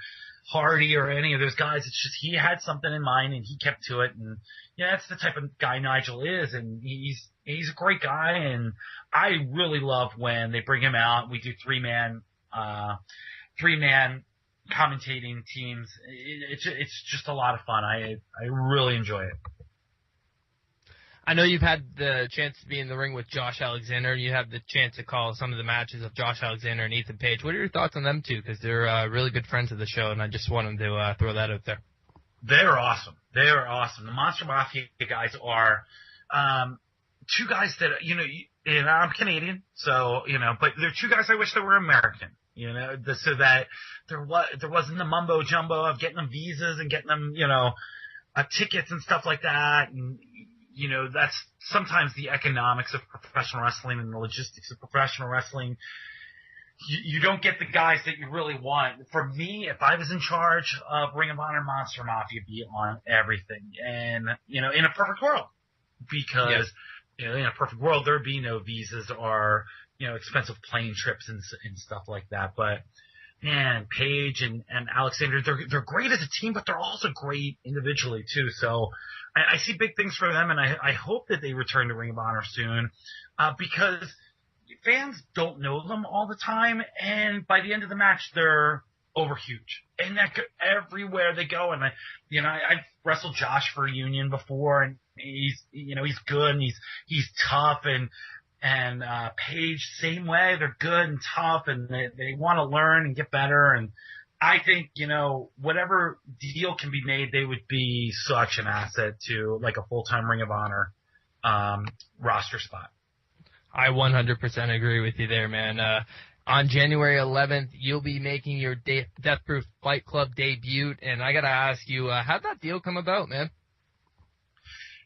Hardy or any of those guys. It's just he had something in mind and he kept to it, and that's the type of guy Nigel is, and he's a great guy, and I really love when they bring him out. We do 3-man commentating teams. It's just a lot of fun. I really enjoy it. I know you've had the chance to be in the ring with Josh Alexander. You have the chance to call some of the matches of Josh Alexander and Ethan Page. What are your thoughts on them two? Because they're really good friends of the show, and I just wanted to throw that out there. They're awesome. They're awesome. The Monster Mafia guys are two guys that, I'm Canadian, so, but they're two guys I wish they were American, so that there wasn't the mumbo jumbo of getting them visas and getting them, tickets and stuff like that. And, that's sometimes the economics of professional wrestling and the logistics of professional wrestling. You don't get the guys that you really want. For me, if I was in charge of Ring of Honor, Monster Mafia be on everything. And, in a perfect world. Because, in a perfect world, there'd be no visas or, expensive plane trips and stuff like that. But, man, Paige and Alexander, they're great as a team, but they're also great individually, too. So I see big things for them, and I hope that they return to Ring of Honor soon because fans don't know them all the time, and by the end of the match, they're over huge. And that everywhere they go, and I've wrestled Josh for a Union before, and he's good, and he's tough, and Paige, same way, they're good and tough, and they want to learn and get better, and I think, whatever deal can be made, they would be such an asset to like a full-time Ring of Honor roster spot. I 100% agree with you there, man. On January 11th, you'll be making your Deathproof Fight Club debut, and I got to ask you, how'd that deal come about, man?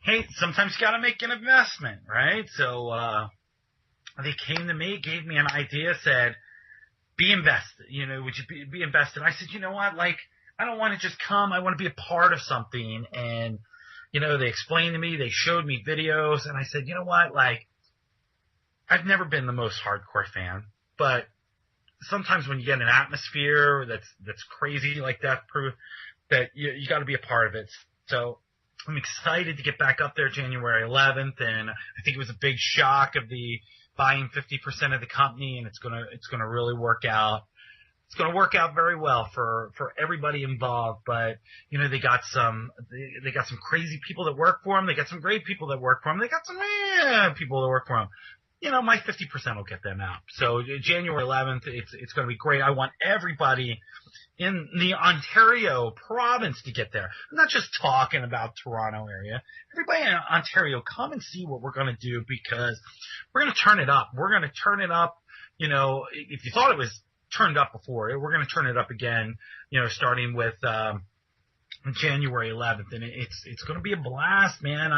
Hey, sometimes you got to make an investment, right? So they came to me, gave me an idea, said, be invested, would you be invested? I said, you know what, like, I don't want to just come, I want to be a part of something. And, they explained to me, they showed me videos, and I said, you know what, like, I've never been the most hardcore fan, but sometimes when you get an atmosphere that's crazy like Deathproof, that you got to be a part of it. So I'm excited to get back up there January 11th, and I think it was a big shock of the buying 50% of the company, and it's gonna really work out. It's gonna work out very well for everybody involved. But they got some crazy people that work for them. They got some great people that work for them. They got some people that work for them. My 50% will get them out. So January 11th, it's going to be great. I want everybody in the Ontario province to get there. I'm not just talking about Toronto area. Everybody in Ontario, come and see what we're going to do because we're going to turn it up. We're going to turn it up. If you thought it was turned up before, we're going to turn it up again, starting with January 11th, and it's going to be a blast, man.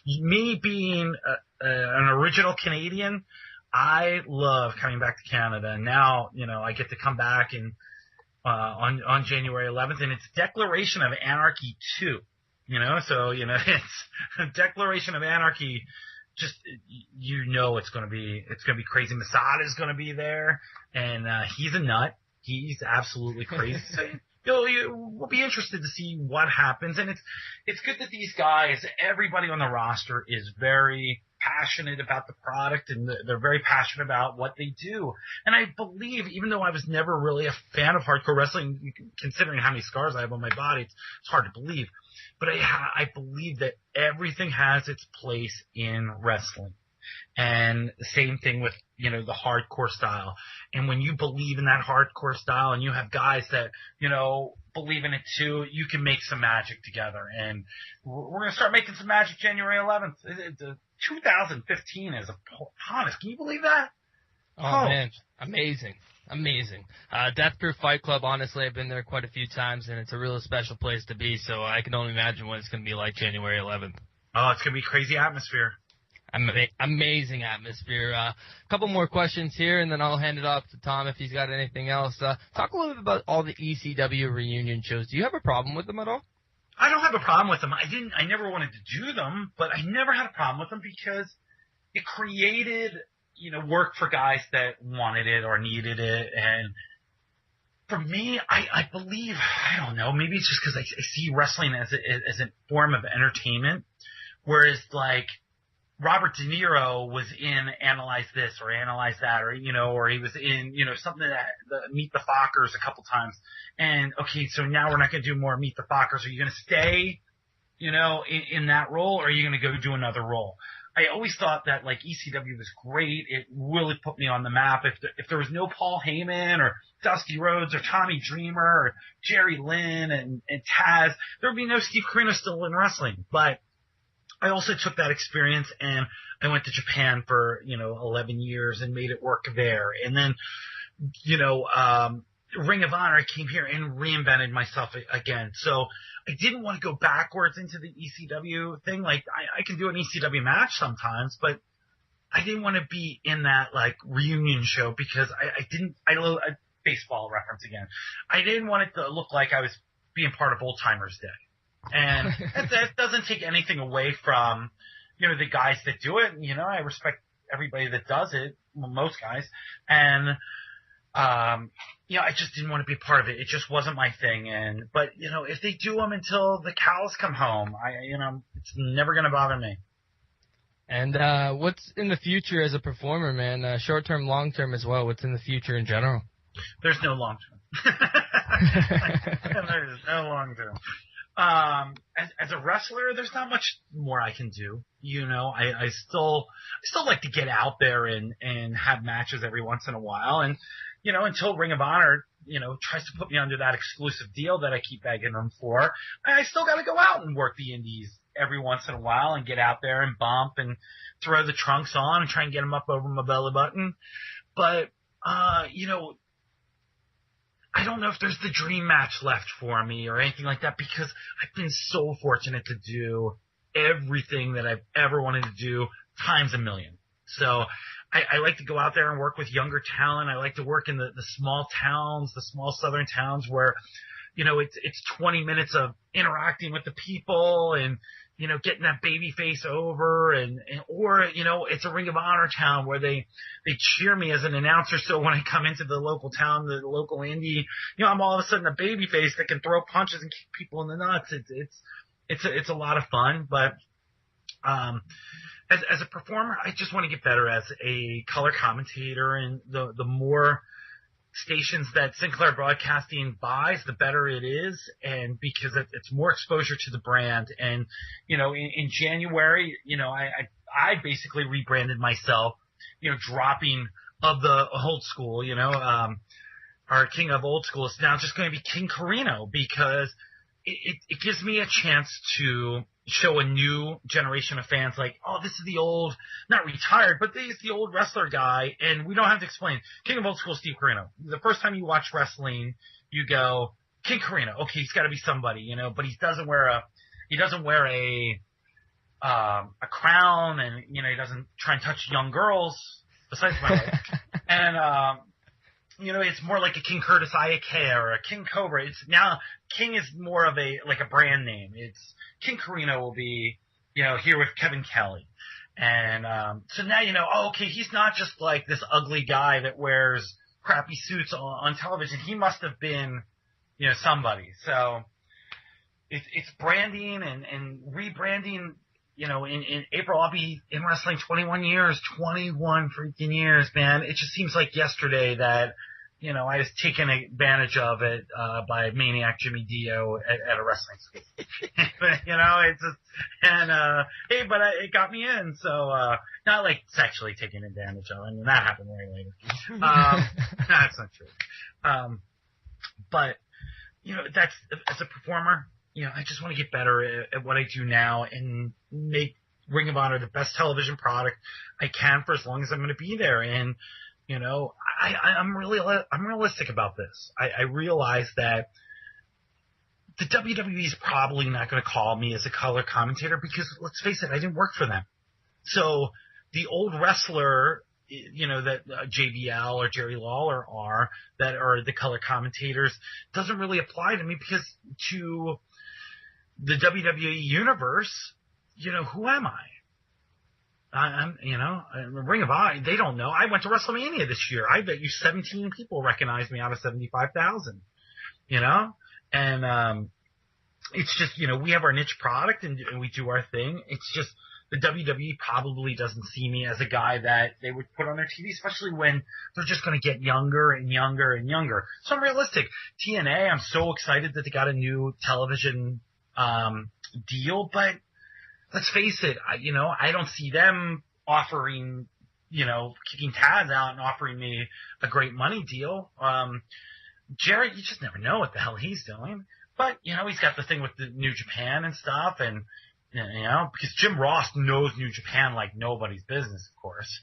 Me being an original Canadian, I love coming back to Canada, and now I get to come back and on January 11th, and it's Declaration of Anarchy 2. So it's a Declaration of Anarchy. Just it's going to be crazy. Masada is going to be there, and he's a nut. He's absolutely crazy. So, we'll be interested to see what happens. And it's good that these guys, everybody on the roster is very passionate about the product, and they're very passionate about what they do. And I believe, even though I was never really a fan of hardcore wrestling, considering how many scars I have on my body, it's hard to believe. But I believe that everything has its place in wrestling. And the same thing with, the hardcore style. And when you believe in that hardcore style and you have guys that, believe in it too, you can make some magic together. And we're going to start making some magic January 11th. 2015 is upon us. Can you believe that? Oh, man. Amazing. Deathproof Fight Club, honestly, I've been there quite a few times, and it's a real special place to be. So I can only imagine what it's going to be like January 11th. Oh, it's going to be crazy atmosphere. Amazing atmosphere. A couple more questions here, and then I'll hand it off to Tom if he's got anything else. Talk a little bit about all the ECW reunion shows. Do you have a problem with them at all? I don't have a problem with them. I never wanted to do them, but I never had a problem with them because it created, work for guys that wanted it or needed it. And for me, I believe, I don't know, maybe it's just because I see wrestling as a form of entertainment, whereas like Robert De Niro was in Analyze This or Analyze That, or or he was in something that Meet the Fockers a couple times. And okay, so now we're not going to do more Meet the Fockers. Are you going to stay in that role, or are you going to go do another role? I always thought that like ECW was great. It really put me on the map. If there was no Paul Heyman or Dusty Rhodes or Tommy Dreamer or Jerry Lynn and Taz, there would be no Steve Corino still in wrestling. But I also took that experience and I went to Japan for, 11 years and made it work there. And then, Ring of Honor, I came here and reinvented myself again. So I didn't want to go backwards into the ECW thing. Like I can do an ECW match sometimes, but I didn't want to be in that like reunion show because I baseball reference again. I didn't want it to look like I was being part of Old Timers Day. And that doesn't take anything away from, the guys that do it. I respect everybody that does it, most guys. And, I just didn't want to be part of it. It just wasn't my thing. But if they do them until the cows come home, it's never going to bother me. And what's in the future as a performer, man? Short term, long term as well. What's in the future in general? There's no long term. There's no long term. As a wrestler, there's not much more I can do. I still like to get out there and have matches every once in a while. And, until Ring of Honor, tries to put me under that exclusive deal that I keep begging them for, I still got to go out and work the indies every once in a while and get out there and bump and throw the trunks on and try and get them up over my belly button. But, I don't know if there's the dream match left for me or anything like that because I've been so fortunate to do everything that I've ever wanted to do times a million. So I like to go out there and work with younger talent. I like to work in the small towns, the small southern towns where, it's 20 minutes of interacting with the people and, getting that baby face over or it's a Ring of Honor town where they cheer me as an announcer. So when I come into the local town, the local indie, I'm all of a sudden a baby face that can throw punches and kick people in the nuts. It's a lot of fun, but, as a performer, I just want to get better as a color commentator, and the more stations that Sinclair Broadcasting buys, the better it is, and because it's more exposure to the brand. And in January, I basically rebranded myself, dropping of the old school. Our king of old school is now just going to be King Corino because it gives me a chance to show a new generation of fans like, oh, this is the old, not retired, but this is the old wrestler guy, and we don't have to explain. King of old school, Steve Corino. The first time you watch wrestling, you go, King Corino. Okay, he's got to be somebody, but he doesn't wear a crown, and he doesn't try and touch young girls besides my wife. And it's more like a King Curtis Ayake or a King Cobra. It's now King is more of a brand name. It's King Corino will be, here with Kevin Kelly. And, so now okay, he's not just like this ugly guy that wears crappy suits on television. He must have been, somebody. So it's branding and rebranding. In April, I'll be in wrestling 21 years, 21 freaking years, man. It just seems like yesterday that, I was taken advantage of it, by Maniac Jimmy Dio at a wrestling school. It's just, hey, but it got me in. So, not like sexually taken advantage of. I mean, that happened way later. That's not true. But, that's, as a performer, I just want to get better at what I do now and make Ring of Honor the best television product I can for as long as I'm going to be there. And, I'm realistic about this. I realize that the WWE is probably not going to call me as a color commentator because, let's face it, I didn't work for them. So the old wrestler, that JBL or Jerry Lawler are, that are the color commentators, doesn't really apply to me because to the WWE universe, who am I? I'm, Ring of Honor, they don't know. I went to WrestleMania this year. I bet you 17 people recognize me out of 75,000, and, it's just, we have our niche product and we do our thing. It's just the WWE probably doesn't see me as a guy that they would put on their TV, especially when they're just going to get younger and younger and younger. So I'm realistic. TNA, I'm so excited that they got a new television, deal, but let's face it, I don't see them offering, kicking Taz out and offering me a great money deal. Jarrett, you just never know what the hell he's doing. But, he's got the thing with the New Japan and stuff, and, because Jim Ross knows New Japan like nobody's business, of course.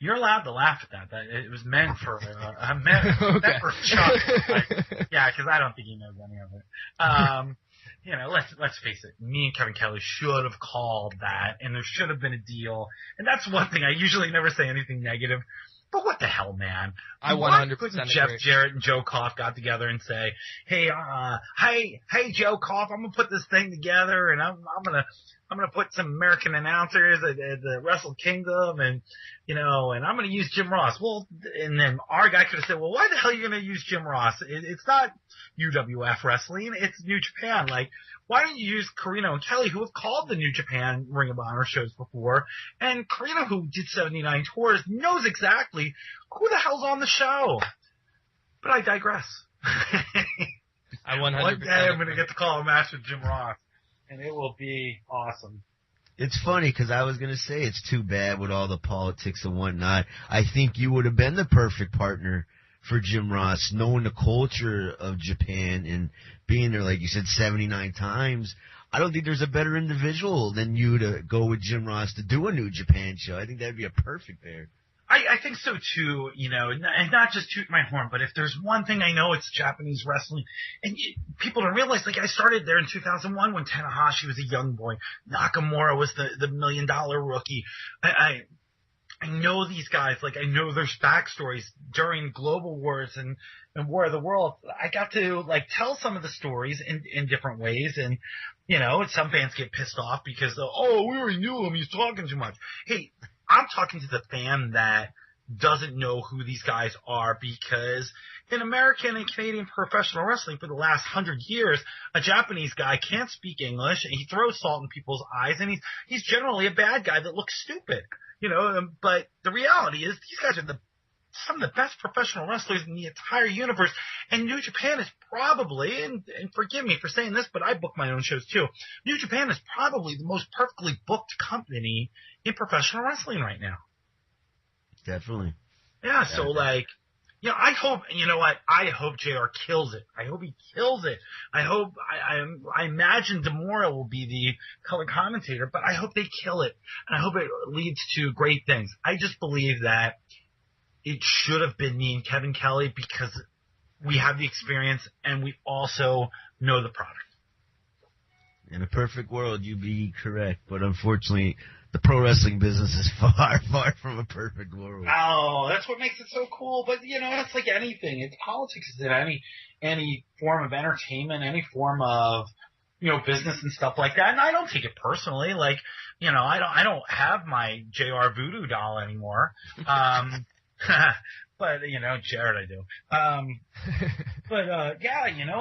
You're allowed to laugh at that. It was meant for meant for Chuck. Yeah, because I don't think he knows any of it. Let's face it. Me and Kevin Kelly should have called that, and there should have been a deal. And that's one thing. I usually never say anything negative. But what the hell, man? I 100% Jeff agree. Jarrett and Joe Koff got together and say, hey, Joe Koff, I'm gonna put this thing together, and I'm gonna put some American announcers at the Wrestle Kingdom, and and I'm gonna use Jim Ross. Well, and then our guy could have said, well, why the hell are you gonna use Jim Ross? It's not UWF wrestling, it's New Japan. Like, why don't you use Corino and Kelly, who have called the New Japan Ring of Honor shows before, and Corino, who did 79 tours, knows exactly who the hell's on the show. But I digress. I 100%. One day I'm going to get to call a match with Jim Ross, and it will be awesome. It's funny because I was going to say it's too bad with all the politics and whatnot. I think you would have been the perfect partner for Jim Ross, knowing the culture of Japan and being there, like you said, 79 times. I don't think there's a better individual than you to go with Jim Ross to do a New Japan show. I think that'd be a perfect pair. I think so too, and not just toot my horn, but if there's one thing I know, it's Japanese wrestling. And people don't realize, like, I started there in 2001 when Tanahashi was a young boy. Nakamura was the $1 million rookie. I know these guys, like, I know their backstories during Global Wars and War of the World. I got to, like, tell some of the stories in different ways, and, some fans get pissed off because, we already knew him, he's talking too much. Hey, I'm talking to the fan that doesn't know who these guys are, because in American and Canadian professional wrestling for the last 100 years, a Japanese guy can't speak English, and he throws salt in people's eyes, and he's generally a bad guy that looks stupid. But the reality is these guys are some of the best professional wrestlers in the entire universe, and New Japan is probably, and forgive me for saying this, but I book my own shows too, New Japan is probably the most perfectly booked company in professional wrestling right now. Definitely. Yeah, so like, I hope, I hope JR kills it. I hope he kills it. I imagine Demora will be the color commentator, but I hope they kill it. And I hope it leads to great things. I just believe that it should have been me and Kevin Kelly because we have the experience and we also know the product. In a perfect world, you'd be correct, but unfortunately, the pro wrestling business is far, far from a perfect world. Oh, that's what makes it so cool. But, it's like anything. It's politics is in any form of entertainment, any form of, business and stuff like that. And I don't take it personally. Like, I don't have my JR voodoo doll anymore. But, Jared, I do.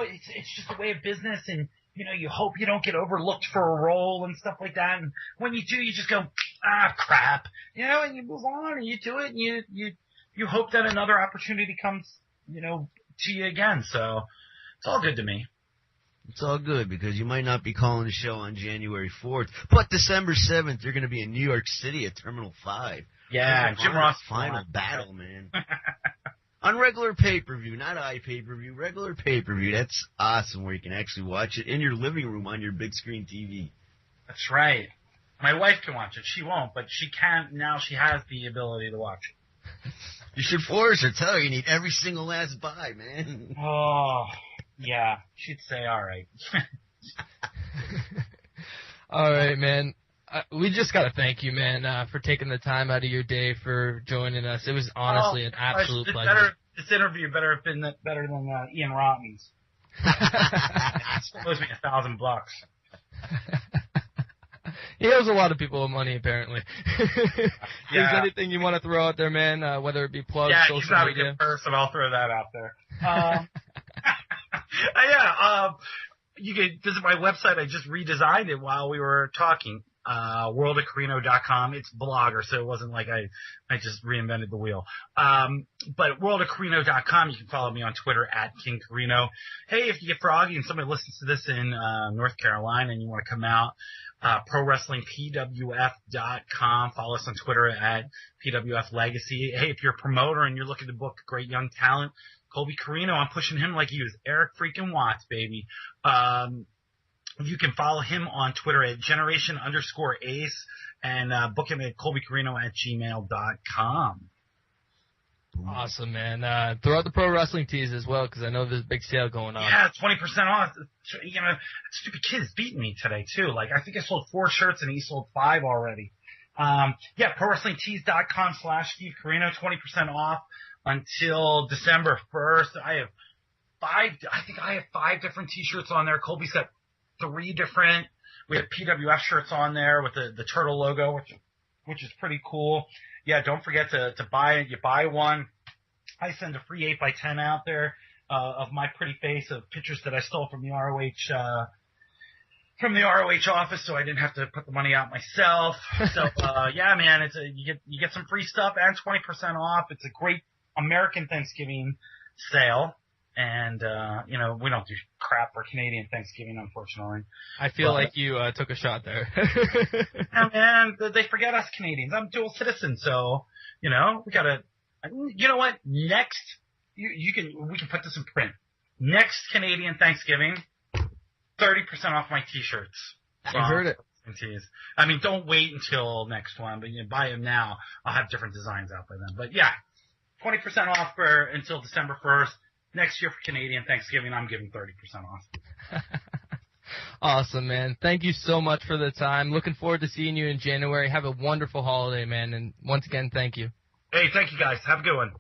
It's just a way of business, and, you hope you don't get overlooked for a role and stuff like that. And when you do, you just go, crap, and you move on and you do it, and you hope that another opportunity comes, to you again. So it's all good to me. It's all good because you might not be calling the show on January 4th, but December 7th, you're going to be in New York City at Terminal 5. Yeah, Jim Ross final battle, man. On regular pay-per-view, not iPay-per-view, regular pay-per-view. That's awesome where you can actually watch it in your living room on your big screen TV. That's right. My wife can watch it. She won't, but she can now. She has the ability to watch it. You should force her. Tell her you need every single last buy, man. Oh, yeah. She'd say, all right. All right, man. We just got to thank you, man, for taking the time out of your day for joining us. It was honestly an absolute pleasure. This interview better have been better than Ian Rottman's. It owes me $1,000. He owes a lot of people money, apparently. Is there anything you want to throw out there, man, whether it be plugs, social media? Yeah, he's not a good person. I'll throw that out there. You can visit my website. I just redesigned it while we were talking. worldofcarino.com. It's Blogger, so it wasn't like I just reinvented the wheel. But worldofcarino.com, you can follow me on Twitter at King Corino. Hey, if you get froggy and somebody listens to this in North Carolina and you want to come out, ProWrestlingPWF.com. Follow us on Twitter at PWF Legacy. Hey, if you're a promoter and you're looking to book great young talent, Colby Corino, I'm pushing him like he was Eric freaking Watts, baby. You can follow him on Twitter at generation_ace and book him at colbycorino@gmail.com. Awesome, man. Throw out the pro wrestling tees as well, because I know there's a big sale going on. Yeah, 20% off. You know, stupid kid is beating me today, too. Like, I think I sold 4 shirts and he sold 5 already. Yeah, ProWrestlingTees.com/Steve Corino, 20% off until December 1st. I have 5 different t-shirts on there. Colby said 3 different. We have PWF shirts on there with the turtle logo, which is pretty cool. Yeah, don't forget to buy it. You buy one, I send a free 8x10 out there of my pretty face, of pictures that I stole from the ROH office, so I didn't have to put the money out myself. So yeah, man, you get some free stuff and 20% off. It's a great American Thanksgiving sale. And, you know, we don't do crap for Canadian Thanksgiving, unfortunately. I feel like you took a shot there. Yeah, man, they forget us Canadians. I'm dual citizen, so, you know, we gotta, you know what? Next, we can put this in print. Next Canadian Thanksgiving, 30% off my t-shirts. You heard it. I mean, don't wait until next one, but you buy them now. I'll have different designs out by then. But yeah, 20% off until December 1st. Next year for Canadian Thanksgiving, I'm giving 30% off. Awesome, man. Thank you so much for the time. Looking forward to seeing you in January. Have a wonderful holiday, man. And once again, thank you. Hey, thank you, guys. Have a good one.